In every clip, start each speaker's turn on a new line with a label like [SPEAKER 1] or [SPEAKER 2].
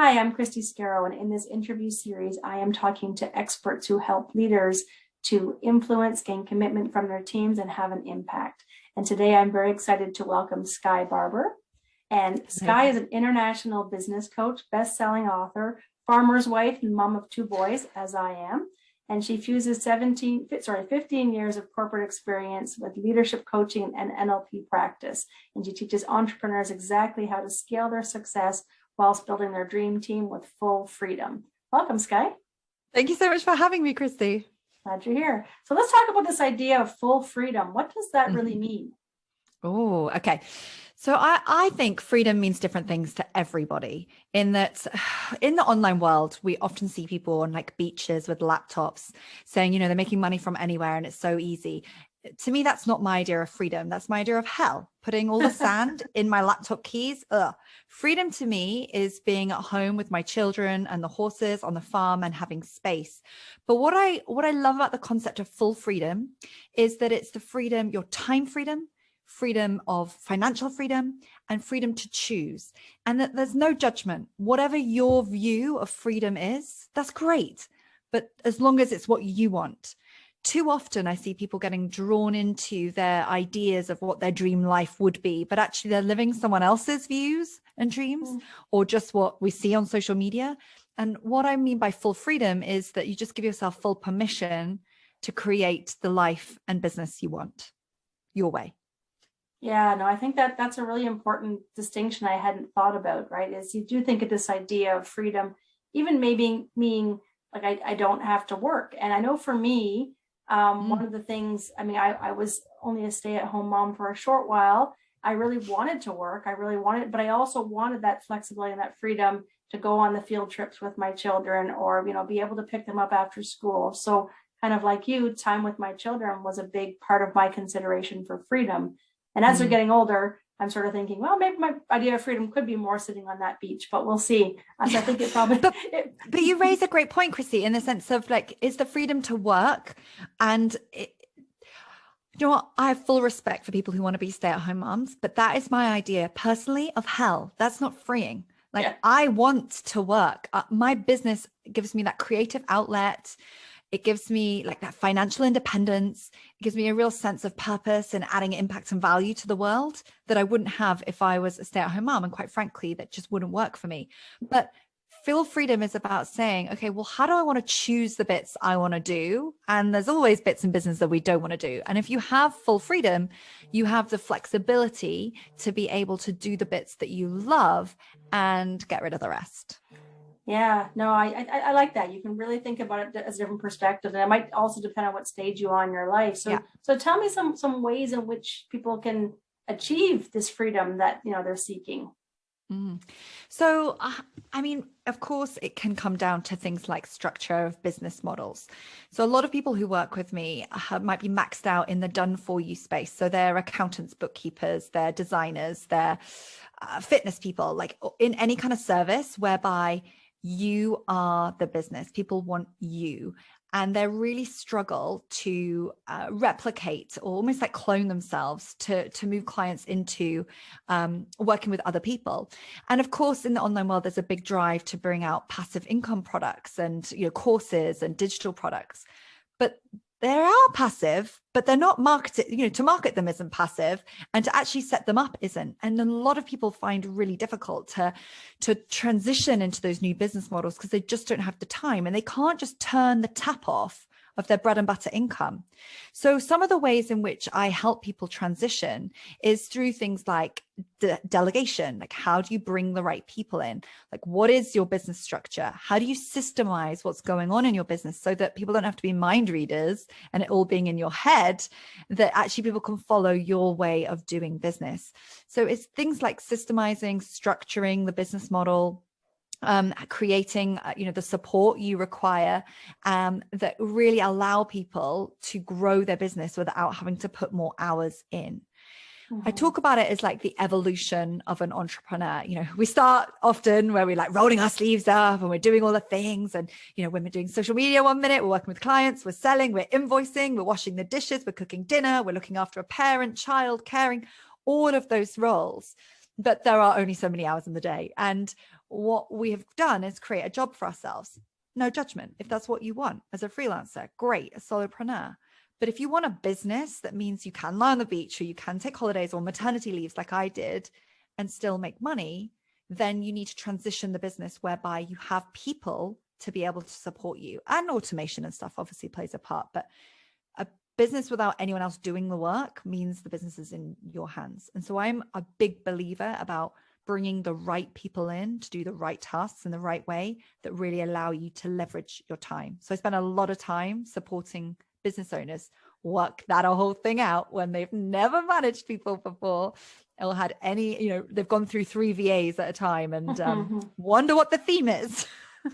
[SPEAKER 1] Hi, I'm Christy Scarrow, and in this interview series, I am talking to experts who help leaders to influence, gain commitment from their teams, and have an impact. And today I'm very excited to welcome Skye Barbour. And Skye is an international business coach, best-selling author, farmer's wife, and mom of 2 boys, as I am. And she fuses 15 years of corporate experience with leadership coaching and NLP practice. And she teaches entrepreneurs exactly how to scale their success whilst building their dream team with full freedom. Welcome, Skye.
[SPEAKER 2] Thank you so much for having me, Christy.
[SPEAKER 1] Glad you're here. So let's talk about this idea of full freedom. What does that really mean?
[SPEAKER 2] Oh, okay. So I think freedom means different things to everybody, in that in the online world, we often see people on like beaches with laptops saying, they're making money from anywhere and it's so easy. To me, that's not my idea of freedom. That's my idea of hell, putting all the sand in my laptop keys. Ugh. Freedom to me is being at home with my children and the horses on the farm and having space. But what I love about the concept of full freedom is that it's the freedom, your time freedom of financial freedom, and freedom to choose. And that there's no judgment. Whatever your view of freedom is, that's great. But as long as it's what you want. Too often I see people getting drawn into their ideas of what their dream life would be, but actually they're living someone else's views and dreams, or just what we see on social media. And what I mean by full freedom is that you just give yourself full permission to create the life and business you want your way.
[SPEAKER 1] Yeah, no, I think that's a really important distinction I hadn't thought about, right? Is you do think of this idea of freedom, even maybe meaning like I don't have to work. And I know for me, one of the things, I was only a stay-at-home mom for a short while. I really wanted to work. But I also wanted that flexibility and that freedom to go on the field trips with my children, or, be able to pick them up after school. So kind of like you, time with my children was a big part of my consideration for freedom. And as they're getting older, I'm sort of thinking, well, maybe my idea of freedom could be more sitting on that beach, but we'll see. So I think it probably.
[SPEAKER 2] But you raise a great point, Chrissy, in the sense of like, is the freedom to work, and you know what? I have full respect for people who want to be stay-at-home moms, but that is my idea personally of hell. That's not freeing. I want to work. My business gives me that creative outlet. It gives me like that financial independence. It gives me a real sense of purpose and adding impact and value to the world that I wouldn't have if I was a stay-at-home mom. And quite frankly, that just wouldn't work for me. But full freedom is about saying, okay, well, how do I want to choose the bits I want to do? And there's always bits in business that we don't want to do. And if you have full freedom, you have the flexibility to be able to do the bits that you love and get rid of the rest.
[SPEAKER 1] Yeah, no, I like that. You can really think about it as a different perspective. And it might also depend on what stage you are in your life. So tell me some ways in which people can achieve this freedom that, they're seeking.
[SPEAKER 2] So, of course, it can come down to things like structure of business models. So a lot of people who work with me might be maxed out in the done for you space. So they're accountants, bookkeepers, they're designers, they're fitness people, like in any kind of service whereby you are the business. People want you, and they really struggle to replicate or almost like clone themselves to move clients into working with other people. And of course, in the online world, there's a big drive to bring out passive income products and courses and digital products. But they are passive, but they're not marketed, to market them isn't passive, and to actually set them up isn't. And a lot of people find it really difficult to transition into those new business models because they just don't have the time, and they can't just turn the tap off of their bread and butter income. So some of the ways in which I help people transition is through things like delegation. Like, how do you bring the right people in? Like, what is your business structure? How do you systemize what's going on in your business so that people don't have to be mind readers and it all being in your head, that actually people can follow your way of doing business? So it's things like systemizing, structuring the business model, creating, the support you require that really allow people to grow their business without having to put more hours in. I talk about it as like the evolution of an entrepreneur. We start often where we're like rolling our sleeves up and we're doing all the things. And, when we're doing social media 1 minute, we're working with clients, we're selling, we're invoicing, we're washing the dishes, we're cooking dinner, we're looking after a parent, child, caring, all of those roles. But there are only so many hours in the day. And what we have done is create a job for ourselves. No judgment. If that's what you want as a freelancer, great, a solopreneur. But if you want a business that means you can lie on the beach or you can take holidays or maternity leaves like I did and still make money, then you need to transition the business whereby you have people to be able to support you. And automation and stuff obviously plays a part, but a business without anyone else doing the work means the business is in your hands. And so I'm a big believer about bringing the right people in to do the right tasks in the right way that really allow you to leverage your time. So I spend a lot of time supporting business owners work that whole thing out when they've never managed people before or had any, they've gone through 3 VAs at a time and wonder what the theme is.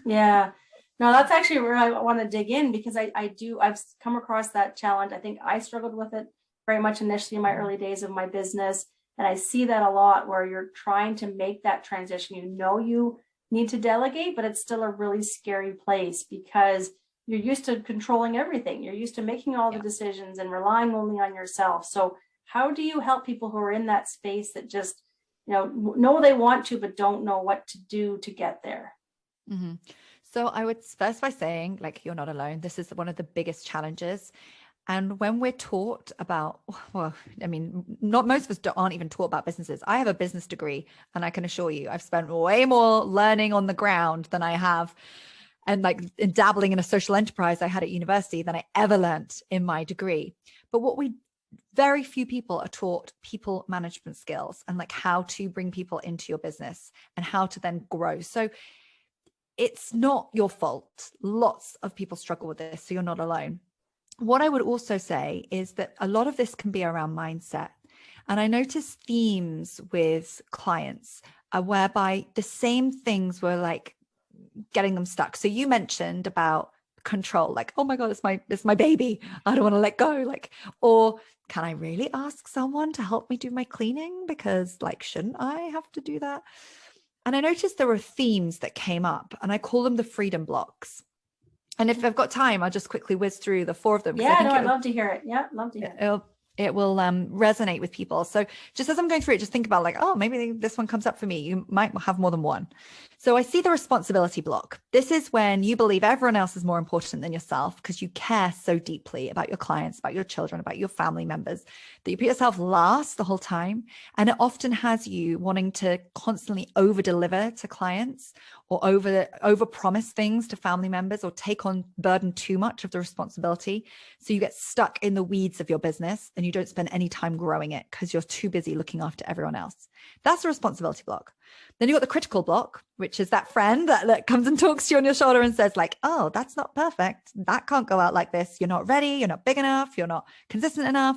[SPEAKER 1] Yeah, no, that's actually where I want to dig in, because I've come across that challenge. I think I struggled with it very much initially in my early days of my business. And I see that a lot where you're trying to make that transition. You need to delegate, but it's still a really scary place because you're used to controlling everything. You're used to making all the decisions and relying only on yourself. So how do you help people who are in that space that just, know they want to, but don't know what to do to get there?
[SPEAKER 2] Mm-hmm. So I would first by saying, like, you're not alone. This is one of the biggest challenges. And when we're taught about, well, I mean, not most of us aren't even taught about businesses. I have a business degree, and I can assure you, I've spent way more learning on the ground than I have, and like dabbling in a social enterprise I had at university than I ever learned in my degree. But very few people are taught people management skills and like how to bring people into your business and how to then grow. So it's not your fault. Lots of people struggle with this, so you're not alone. What I would also say is that a lot of this can be around mindset. And I notice themes with clients whereby the same things were like getting them stuck. So you mentioned about control, like, oh my God, it's my baby. I don't want to let go. Like, or can I really ask someone to help me do my cleaning? Because like, shouldn't I have to do that? And I noticed there were themes that came up, and I call them the freedom blocks. And if I've got time, I'll just quickly whiz through the 4 of them.
[SPEAKER 1] Yeah, no, I'd love to hear it. Yeah, love to hear it.
[SPEAKER 2] It will resonate with people. So just as I'm going through it, just think about like, oh, maybe this one comes up for me. You might have more than one. So I see the responsibility block. This is when you believe everyone else is more important than yourself because you care so deeply about your clients, about your children, about your family members, that you put yourself last the whole time. And it often has you wanting to constantly over deliver to clients or over promise things to family members or take on burden too much of the responsibility. So you get stuck in the weeds of your business and you don't spend any time growing it because you're too busy looking after everyone else. That's the responsibility block. Then you got the critical block, which is that friend that comes and talks to you on your shoulder and says like, oh, that's not perfect. That can't go out like this. You're not ready. You're not big enough. You're not consistent enough.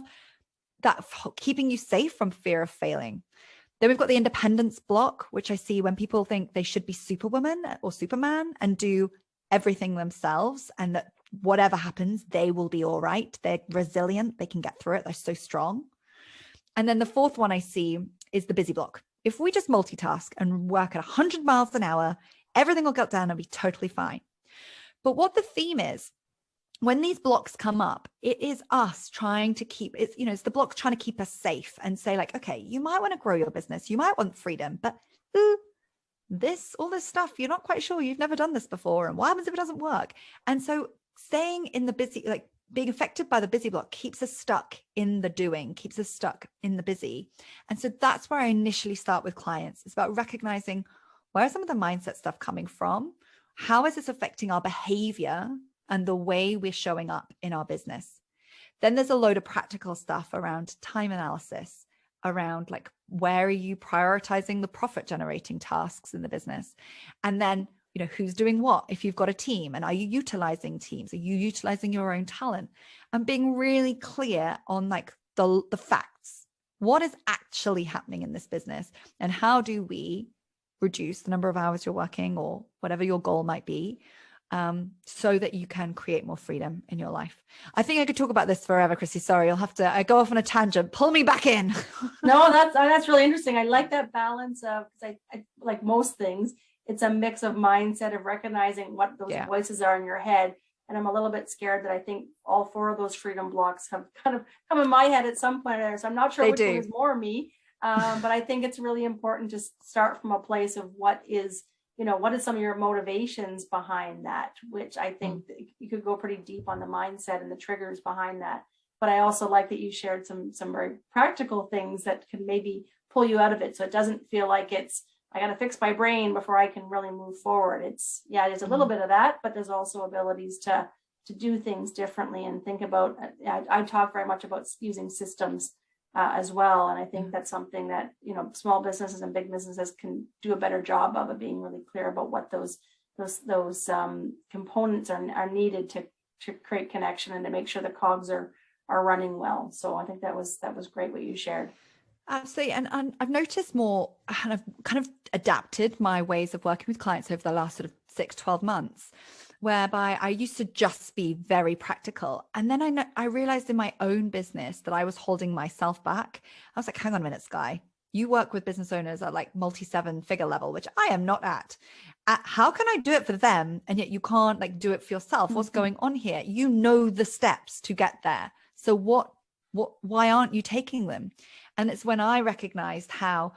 [SPEAKER 2] That keeping you safe from fear of failing. Then we've got the independence block, which I see when people think they should be Superwoman or Superman and do everything themselves, and that whatever happens, they will be all right. They're resilient. They can get through it. They're so strong. And then the 4th one I see is the busy block. If we just multitask and work at 100 miles an hour, everything will get done and be totally fine. But what the theme is, when these blocks come up, it is us trying to keep it, it's the blocks trying to keep us safe and say like, okay, you might want to grow your business. You might want freedom, but all this stuff, you're not quite sure. You've never done this before. And what happens if it doesn't work? And so staying in the busy, like being affected by the busy block keeps us stuck in the doing, keeps us stuck in the busy. And so that's where I initially start with clients. It's about recognizing where some of the mindset stuff coming from? How is this affecting our behavior and the way we're showing up in our business? Then there's a load of practical stuff around time analysis, around like, where are you prioritizing the profit generating tasks in the business? And then, who's doing what if you've got a team, and are you utilizing teams? Are you utilizing your own talent? And being really clear on like the facts. What is actually happening in this business? And how do we reduce the number of hours you're working or whatever your goal might be, so that you can create more freedom in your life? I think I could talk about this forever, Chrissy. Sorry, I go off on a tangent. Pull me back in.
[SPEAKER 1] No, that's really interesting. I like that balance of, because I like most things, it's a mix of mindset of recognizing what those voices are in your head. And I'm a little bit scared that I think all 4 of those freedom blocks have kind of come in my head at some point there. So I'm not sure which one is more me. But I think it's really important to start from a place of what is what are some of your motivations behind that, which I think you could go pretty deep on the mindset and the triggers behind that. But I also like that you shared some very practical things that can maybe pull you out of it. So it doesn't feel like it's, I got to fix my brain before I can really move forward. There's a little bit of that, but there's also abilities to do things differently and think about, I talk very much about using systems as well. And I think that's something that, small businesses and big businesses can do a better job of being really clear about what those components are needed to create connection and to make sure the cogs are running well. So I think that was great what you shared.
[SPEAKER 2] Absolutely. And I've noticed more, and I've kind of adapted my ways of working with clients over the last sort of 6-12 months, whereby I used to just be very practical. And then I realized in my own business that I was holding myself back. I was like, hang on a minute, Skye, you work with business owners at like multi-7-figure level, which I am not at. How can I do it for them? And yet you can't like do it for yourself. What's going on here? You know the steps to get there. So why aren't you taking them? And it's when I recognized how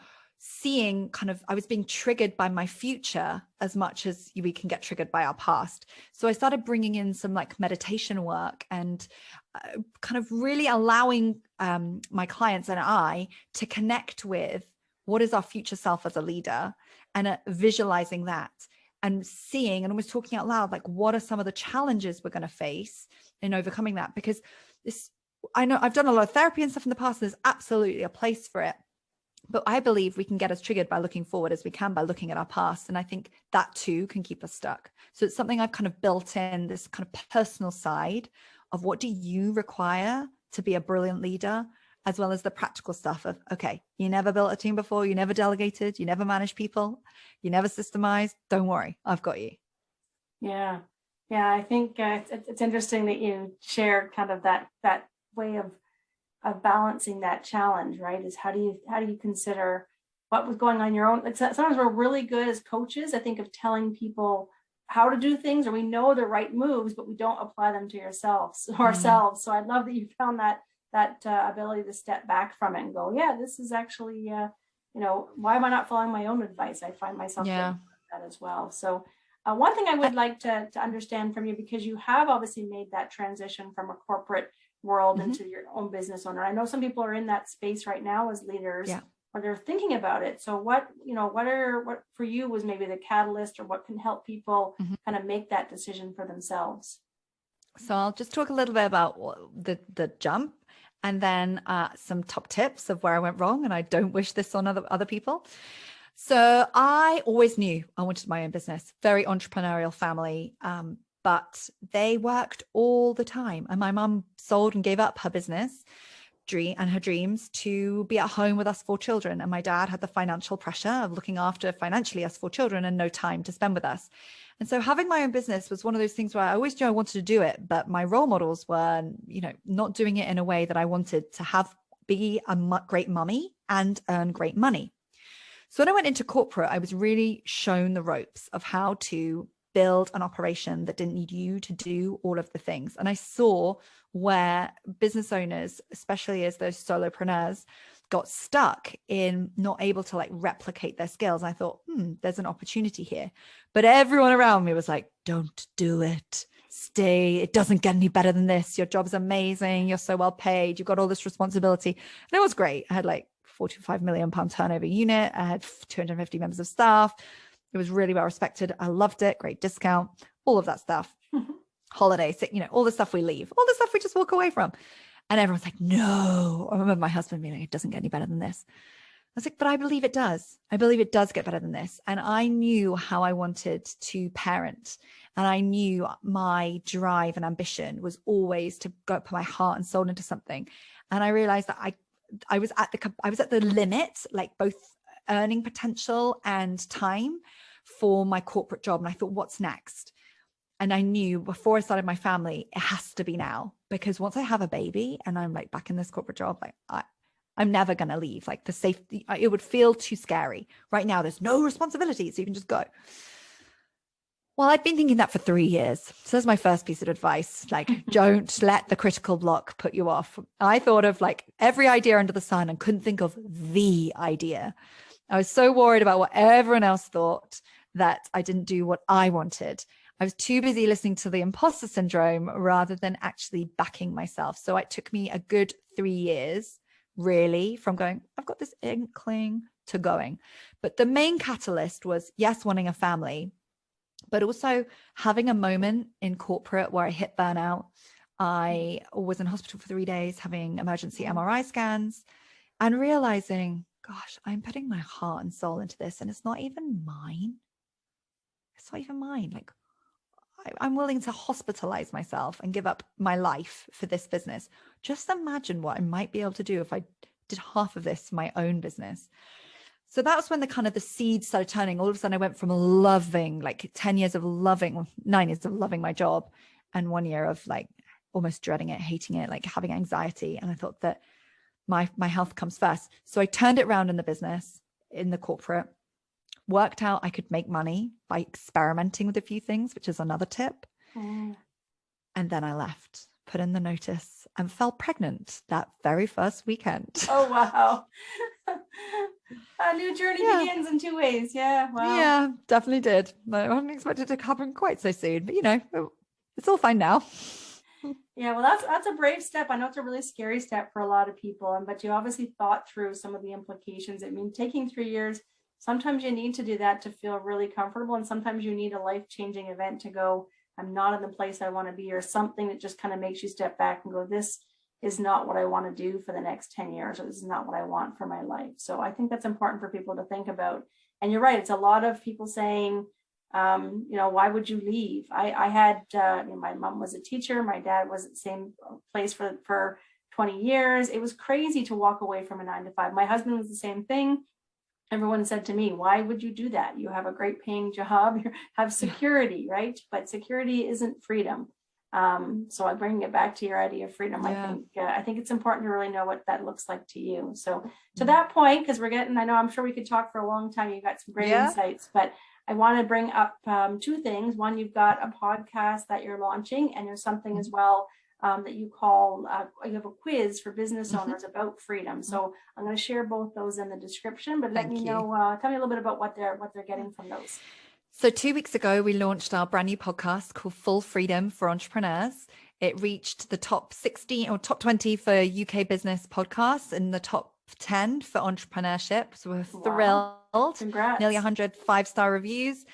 [SPEAKER 2] I was being triggered by my future as much as we can get triggered by our past. So I started bringing in some like meditation work and kind of really allowing my clients and I to connect with what is our future self as a leader, and visualizing that and seeing and almost talking out loud, like what are some of the challenges we're going to face in overcoming that? Because I know I've done a lot of therapy and stuff in the past. There's absolutely a place for it. But I believe we can get as triggered by looking forward as we can by looking at our past. And I think that too can keep us stuck. So it's something I've kind of built in, this kind of personal side of what do you require to be a brilliant leader, as well as the practical stuff of, okay, you never built a team before, you never delegated, you never managed people, you never systemized. Don't worry, I've got you.
[SPEAKER 1] Yeah. I think it's interesting that you shared kind of that way of balancing that challenge, right? Is how do you consider what was going on in your own? Sometimes we're really good as coaches, I think, of telling people how to do things, or we know the right moves, but we don't apply them to ourselves. So I love that you found that ability to step back from it and go, yeah, this is actually, why am I not following my own advice? I find myself doing that as well. So one thing I would like to understand from you, because you have obviously made that transition from a corporate world into your own business owner. I know some people are in that space right now as leaders, or they're thinking about it. So what for you was maybe the catalyst, or what can help people kind of make that decision for themselves?
[SPEAKER 2] So I'll just talk a little bit about the jump, and then some top tips of where I went wrong. And I don't wish this on other people. So I always knew I wanted my own business, very entrepreneurial family. But they worked all the time. And my mum sold and gave up her business and her dreams to be at home with us 4 children. And my dad had the financial pressure of looking after financially us 4 children and no time to spend with us. And so having my own business was one of those things where I always knew I wanted to do it, but my role models were, not doing it in a way that I wanted to be a great mummy and earn great money. So when I went into corporate, I was really shown the ropes of how to build an operation that didn't need you to do all of the things. And I saw where business owners, especially as those solopreneurs, got stuck in not able to like replicate their skills. I thought, there's an opportunity here. But everyone around me was like, don't do it. Stay. It doesn't get any better than this. Your job's amazing. You're so well paid. You've got all this responsibility. And it was great. I had like £45 million turnover unit. I had 250 members of staff. It was really well respected. I loved it. Great discount, all of that stuff. Holidays, all the stuff we leave, all the stuff we just walk away from. And everyone's like, no. I remember my husband being like, it doesn't get any better than this. I was like, but I believe it does. I believe it does get better than this. And I knew how I wanted to parent. And I knew my drive and ambition was always to go put my heart and soul into something. And I realized that I was at the limit, like both earning potential and time for my corporate job. And I thought, what's next? And I knew before I started my family, it has to be now, because once I have a baby and I'm like back in this corporate job, like I'm never going to leave. Like the safety, it would feel too scary. Right now, there's no responsibility, so you can just go. Well, I'd been thinking that for 3 years. So that's my first piece of advice. Like, don't let the critical block put you off. I thought of like every idea under the sun and couldn't think of the idea. I was so worried about what everyone else thought that I didn't do what I wanted. I was too busy listening to the imposter syndrome rather than actually backing myself. So it took me a good 3 years, really, from going, I've got this inkling, to going. But the main catalyst was, yes, wanting a family, but also having a moment in corporate where I hit burnout. I was in hospital for 3 days having emergency MRI scans and realizing, gosh, I'm putting my heart and soul into this and it's not even mine. It's not even mine. Like, I'm willing to hospitalize myself and give up my life for this business. Just imagine what I might be able to do if I did half of this my own business. So that was when the kind of the seeds started turning. All of a sudden I went from loving, like 10 years of loving, 9 years of loving my job, and 1 year of like almost dreading it, hating it, like having anxiety. And I thought that my health comes first. So I turned it around in the business, in the corporate, worked out I could make money by experimenting with a few things, which is another tip. And then I left, put in the notice, and fell pregnant that very first weekend.
[SPEAKER 1] Oh, wow. A new journey begins in 2 ways. Yeah. Wow.
[SPEAKER 2] Yeah, definitely did. I wasn't expected it to happen quite so soon, but you know, it's all fine now.
[SPEAKER 1] Yeah, well, that's a brave step. I know it's a really scary step for a lot of people, but you obviously thought through some of the implications. I mean, taking 3 years, sometimes you need to do that to feel really comfortable, and sometimes you need a life-changing event to go, I'm not in the place I want to be, or something that just kind of makes you step back and go, this is not what I want to do for the next 10 years, or this is not what I want for my life. So I think that's important for people to think about. And you're right, it's a lot of people saying, why would you leave? I had, my mom was a teacher. My dad was at the same place for 20 years. It was crazy to walk away from a 9 to 5. My husband was the same thing. Everyone said to me, why would you do that? You have a great paying job, you have security, right? But security isn't freedom. So I bring it back to your idea of freedom.
[SPEAKER 2] Yeah.
[SPEAKER 1] I think it's important to really know what that looks like to you. So to that point, because I'm sure we could talk for a long time. You've got some great insights, but I want to bring up 2 things. One, you've got a podcast that you're launching, and there's something as well that you call, you have a quiz for business owners about freedom. So I'm going to share both those in the description, but let me know, tell me a little bit about what they're getting from those.
[SPEAKER 2] So 2 weeks ago, we launched our brand new podcast called Full Freedom for Entrepreneurs. It reached the top 60 or top 20 for UK business podcasts and the top 10 for entrepreneurship. So we're thrilled.
[SPEAKER 1] Congrats.
[SPEAKER 2] Nearly 100 5-star reviews.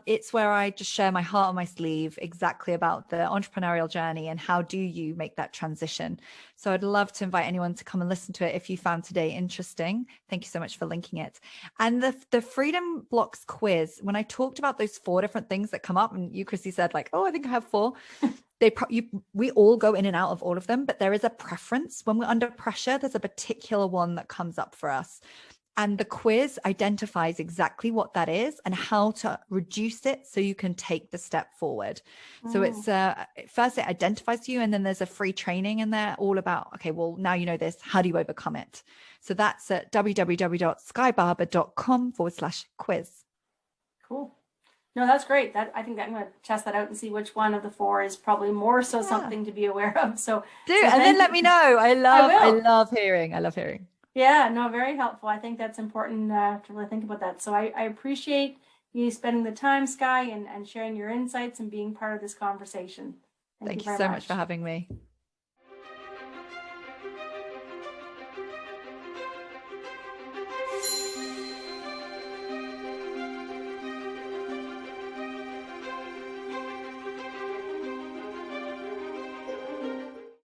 [SPEAKER 2] It's where I just share my heart on my sleeve exactly about the entrepreneurial journey and how do you make that transition. So I'd love to invite anyone to come and listen to it if you found today interesting. Thank you so much for linking it. And the Freedom Blocks quiz, when I talked about those 4 different things that come up, and you, Chrissy, said like, oh, I think I have 4. We all go in and out of all of them, but there is a preference. When we're under pressure, there's a particular one that comes up for us. And the quiz identifies exactly what that is and how to reduce it so you can take the step forward. So it's first it identifies you, and then there's a free training in there all about, okay, well, now you know this, how do you overcome it? So that's at www.skyebarbour.com/quiz.
[SPEAKER 1] Cool. No, that's great. I think that I'm going to test that out and see which one of the 4 is probably more so something to be aware of. So
[SPEAKER 2] and then let me know. I love hearing.
[SPEAKER 1] Yeah, no, very helpful. I think that's important to really think about that. So I appreciate you spending the time, Skye, and sharing your insights and being part of this conversation.
[SPEAKER 2] Thank you so much for having me.